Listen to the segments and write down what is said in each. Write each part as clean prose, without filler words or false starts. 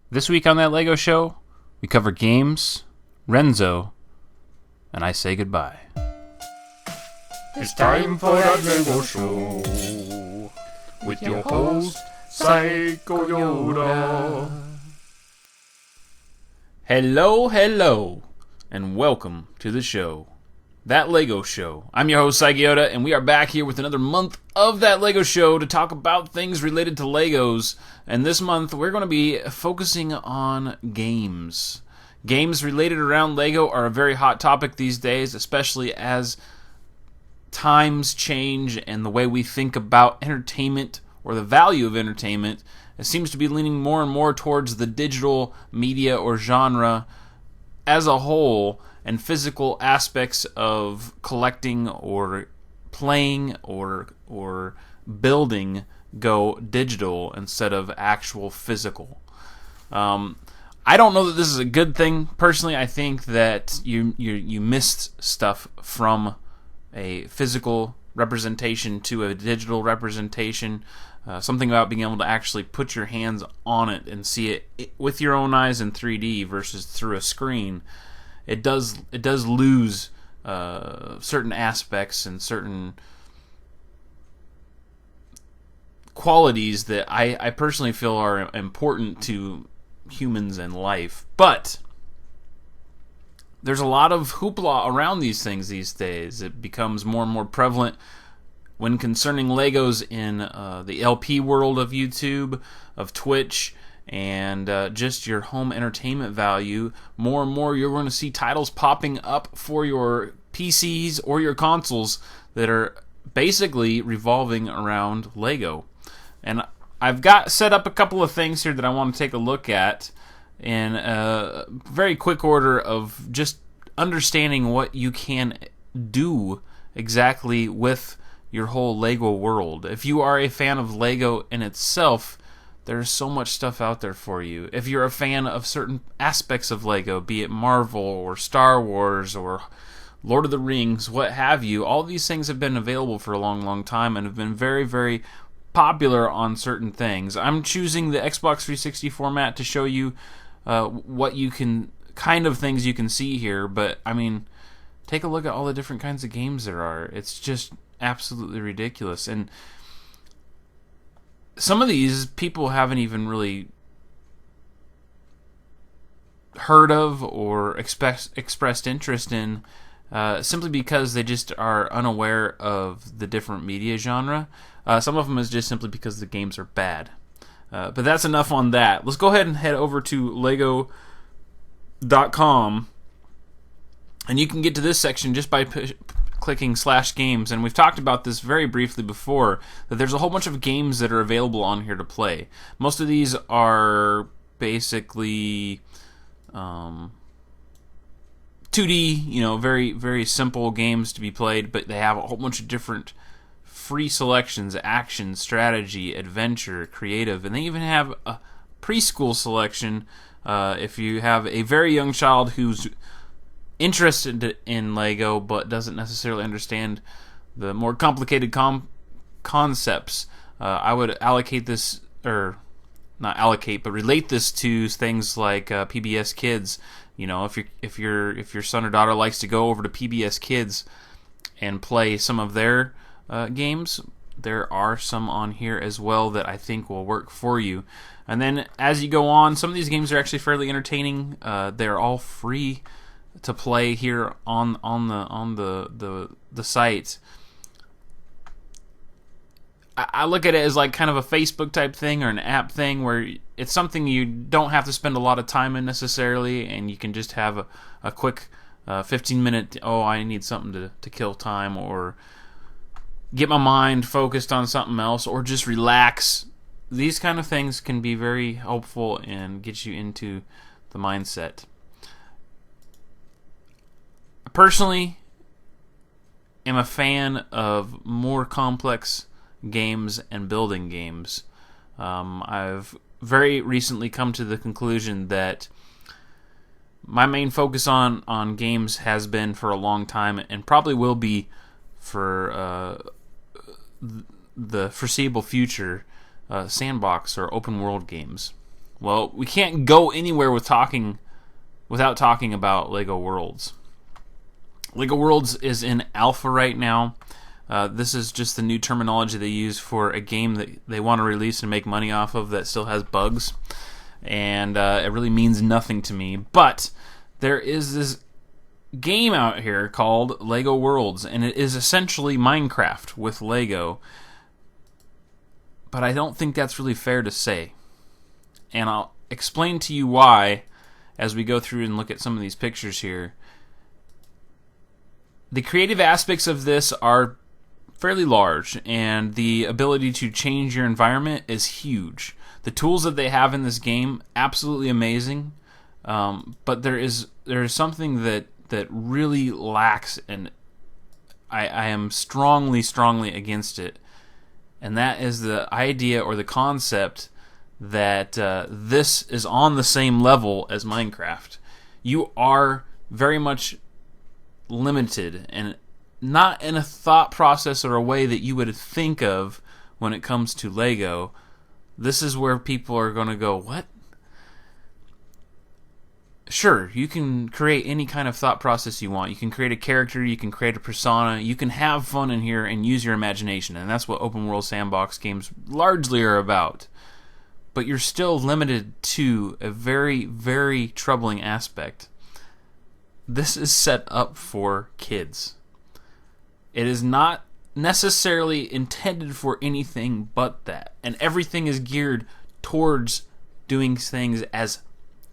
This week on That Lego Show, we cover games, Renzo, and I say goodbye. It's time for That Lego Show with your host, SykoYoda. Hello, and welcome to the show. That Lego Show. I'm your host, SykoYoda, and we are back here with another month of That Lego Show to talk about things related to Legos. And this month, we're going to be focusing on games. Games related around Lego are a very hot topic these days, especially as times change and the way we think about entertainment or the value of entertainment. It seems to be leaning more and more towards the digital media or genre as a whole, and physical aspects of collecting or playing or building go digital instead of actual physical. I don't know that this is a good thing. Personally, I think that you missed stuff from a physical representation to a digital representation. Something about being able to actually put your hands on it and see it with your own eyes in 3D versus through a screen. It does lose certain aspects and certain qualities that I personally feel are important to humans and life. But there's a lot of hoopla around these things these days. It becomes more and more prevalent when concerning Legos in the LP world of YouTube, of Twitch, and just your home entertainment value. More and more you're going to see titles popping up for your PCs or your consoles that are basically revolving around Lego. And I've got set up a couple of things here that I want to take a look at in a very quick order of just understanding what you can do exactly with your whole Lego world. If you are a fan of Lego in itself, there's so much stuff out there for you. If you're a fan of certain aspects of Lego, be it Marvel or Star Wars or Lord of the Rings, what have you, all these things have been available for a long, long time and have been very, very popular on certain things. I'm choosing the Xbox 360 format to show you what you can, kind of things you can see here, but I mean, take a look at all the different kinds of games there are. It's just absolutely ridiculous. And some of these people haven't even really heard of or expressed interest in, simply because they just are unaware of the different media genre. Some of them is just simply because the games are bad. But that's enough on that. Let's go ahead and head over to Lego.com, and you can get to this section just by clicking /games, and we've talked about this very briefly before, that there's a whole bunch of games that are available on here to play. Most of these are basically 2D, very, very simple games to be played, but they have a whole bunch of different free selections: action, strategy, adventure, creative, and they even have a preschool selection if you have a very young child who's interested in Lego but doesn't necessarily understand the more complicated concepts. I would allocate this, or not allocate, but relate this to things like PBS Kids. If your son or daughter likes to go over to PBS Kids and play some of their games, there are some on here as well that I think will work for you. And then as you go on, some of these games are actually fairly entertaining. They're all free to play here on the site. I look at it as like kind of a Facebook type thing or an app thing where it's something you don't have to spend a lot of time in necessarily, and you can just have a quick 15-minute, I need something to kill time, or get my mind focused on something else, or just relax. These kind of things can be very helpful and get you into the mindset. Personally, am a fan of more complex games and building games. I've very recently come to the conclusion that my main focus on games has been for a long time, and probably will be for the foreseeable future, sandbox or open world games. Well, we can't go anywhere without talking about LEGO Worlds. LEGO Worlds is in alpha right now. This is just the new terminology they use for a game that they want to release and make money off of that still has bugs. And it really means nothing to me. But there is this game out here called LEGO Worlds, and it is essentially Minecraft with LEGO. But I don't think that's really fair to say. And I'll explain to you why as we go through and look at some of these pictures here. The creative aspects of this are fairly large, and the ability to change your environment is huge. The tools that they have in this game, absolutely amazing, but there is something that really lacks, and I am strongly against it, and that is the idea or the concept that this is on the same level as Minecraft. You are very much limited, and not in a thought process or a way that you would think of when it comes to LEGO. This is where people are going to go, what? Sure, you can create any kind of thought process you want. You can create a character, you can create a persona, you can have fun in here and use your imagination, and that's what open world sandbox games largely are about. But you're still limited to a very, very troubling aspect. This is set up for kids. It is not necessarily intended for anything but that. And everything is geared towards doing things as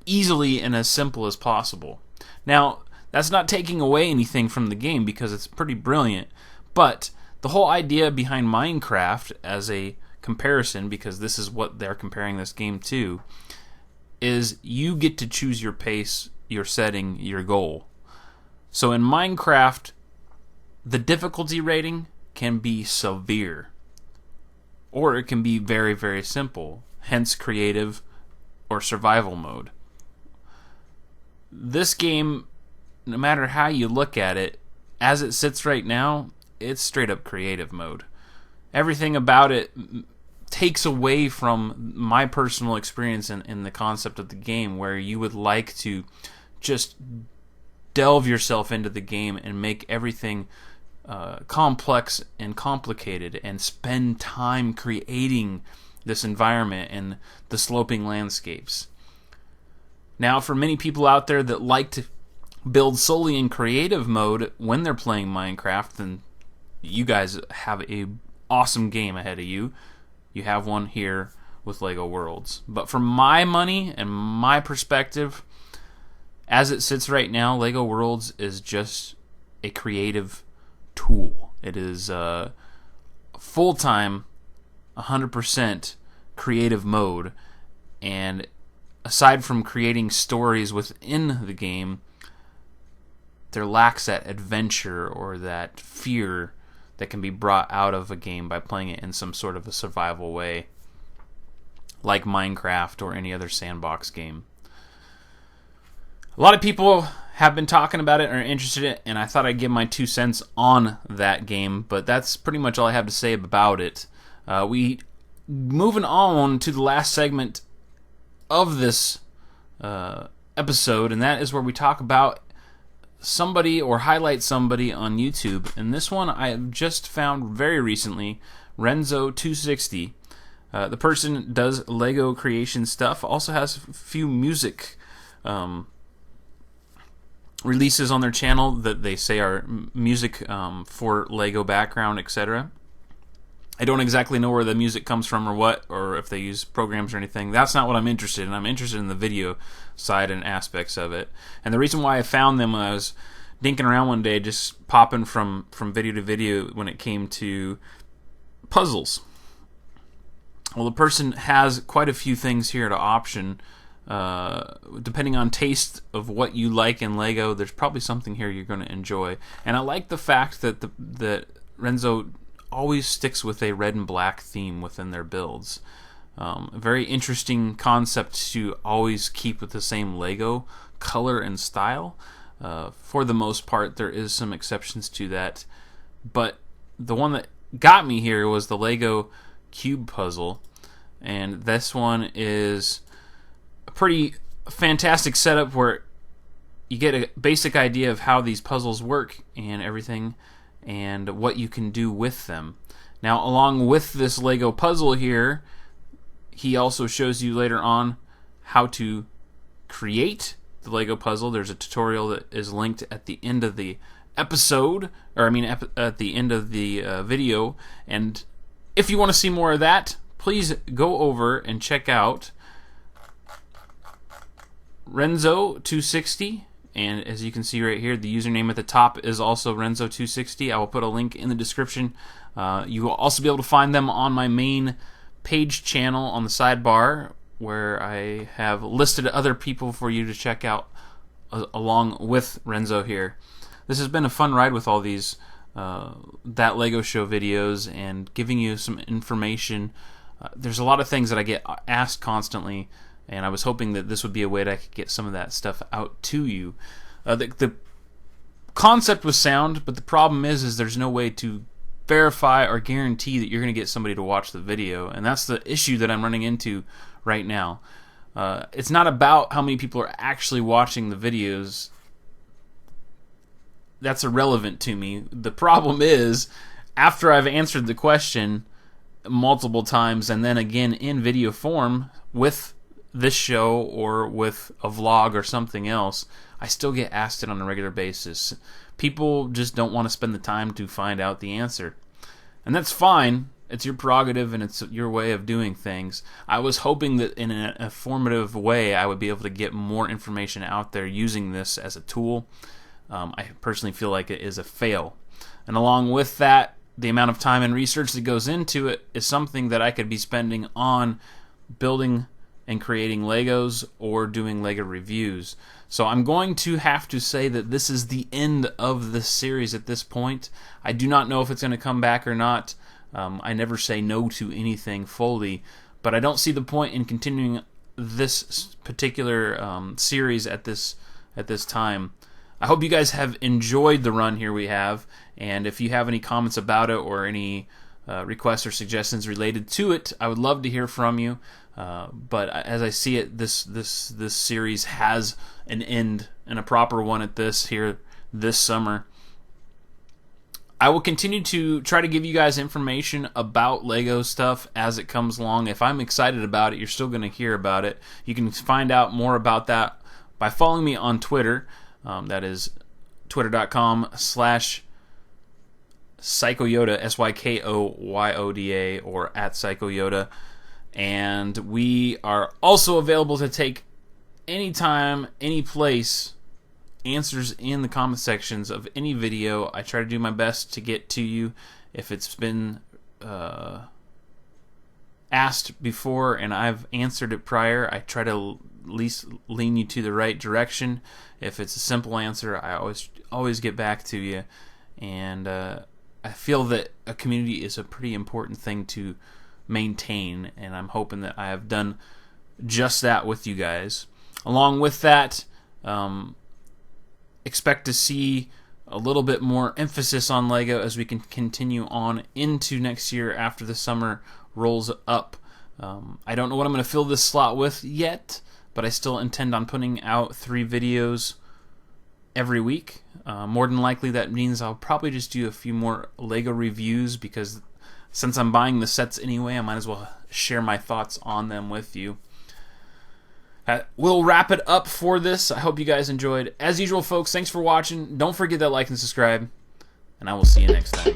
easily and as simple as possible. Now, that's not taking away anything from the game because it's pretty brilliant. But the whole idea behind Minecraft as a comparison, because this is what they're comparing this game to, is you get to choose your pace, your setting, your goal. So in Minecraft, the difficulty rating can be severe, or it can be very, very simple, hence creative or survival mode. This game, no matter how you look at it, as it sits right now, it's straight up creative mode. Everything about it takes away from my personal experience in the concept of the game, where you would like to just delve yourself into the game and make everything complex and complicated and spend time creating this environment and the sloping landscapes. Now, for many people out there that like to build solely in creative mode when they're playing Minecraft, then you guys have a awesome game ahead of you. You have one here with LEGO Worlds. But for my money and my perspective, as it sits right now, LEGO Worlds is just a creative tool. It is full-time, 100% creative mode, and aside from creating stories within the game, there lacks that adventure or that fear that can be brought out of a game by playing it in some sort of a survival way, like Minecraft or any other sandbox game. A lot of people have been talking about it or are interested in it, and I thought I'd give my 2 cents on that game, but that's pretty much all I have to say about it. We moving on to the last segment of this episode, and that is where we talk about somebody or highlight somebody on YouTube. And this one I have just found very recently, Renzo 260. The person does LEGO creation stuff, also has a few music releases on their channel that they say are music for LEGO background, etc. I don't exactly know where the music comes from or what, or if they use programs or anything. That's not what I'm interested in. I'm interested in the video side and aspects of it. And the reason why I found them when I was dinking around one day, just popping from video to video when it came to puzzles. Well, the person has quite a few things here to option. Depending on taste of what you like in LEGO, there's probably something here you're going to enjoy. And I like the fact that that Renzo always sticks with a red and black theme within their builds. A very interesting concept to always keep with the same LEGO color and style. For the most part, there is some exceptions to that, but the one that got me here was the LEGO cube puzzle, and this one is a pretty fantastic setup where you get a basic idea of how these puzzles work and everything and what you can do with them. Now, along with this Lego puzzle here, he also shows you later on how to create the Lego puzzle. There's a tutorial that is linked at the end of the episode, at the end of the video. And if you want to see more of that, please go over and check out Renzo260. And as you can see right here, the username at the top is also Renzo260. I will put a link in the description. You will also be able to find them on my main page channel on the sidebar, where I have listed other people for you to check out along with Renzo here. This has been a fun ride with all these That Lego Show videos and giving you some information. There's a lot of things that I get asked constantly, and I was hoping that this would be a way that I could get some of that stuff out to you. The concept was sound, but the problem is there's no way to verify or guarantee that you're going to get somebody to watch the video, and that's the issue that I'm running into right now. It's not about how many people are actually watching the videos. That's irrelevant to me. The problem is, after I've answered the question multiple times and then again in video form with this show or with a vlog or something else, I still get asked it on a regular basis. People just don't want to spend the time to find out the answer. And that's fine. It's your prerogative and it's your way of doing things. I was hoping that in an informative way I would be able to get more information out there using this as a tool. I personally feel like it is a fail. And along with that, the amount of time and research that goes into it is something that I could be spending on building and creating Legos or doing Lego reviews. So I'm going to have to say that this is the end of this series at this point. I do not know if it's going to come back or not. I never say no to anything fully, but I don't see the point in continuing this particular series at this time. I hope you guys have enjoyed the run here we have, and if you have any comments about it or any requests or suggestions related to it, I would love to hear from you. But as I see it, this series has an end and a proper one at this summer. I will continue to try to give you guys information about Lego stuff as it comes along. If I'm excited about it, you're still going to hear about it. You can find out more about that by following me on Twitter. That is twitter.com/SykoYoda, SykoYoda, or at SykoYoda. And we are also available to take anytime, any place, answers in the comment sections of any video. I try to do my best to get to you. If it's been asked before and I've answered it prior, I try to at least lean you to the right direction. If it's a simple answer, I always get back to you. And I feel that a community is a pretty important thing to maintain, and I'm hoping that I have done just that with you guys. Along with that, expect to see a little bit more emphasis on Lego as we can continue on into next year after the summer rolls up. I don't know what I'm going to fill this slot with yet, but I still intend on putting out 3 videos every week. More than likely that means I'll probably just do a few more Lego reviews, because since I'm buying the sets anyway, I might as well share my thoughts on them with you. We'll wrap it up for this. I hope you guys enjoyed. As usual, folks, thanks for watching. Don't forget that like and subscribe, and I will see you next time.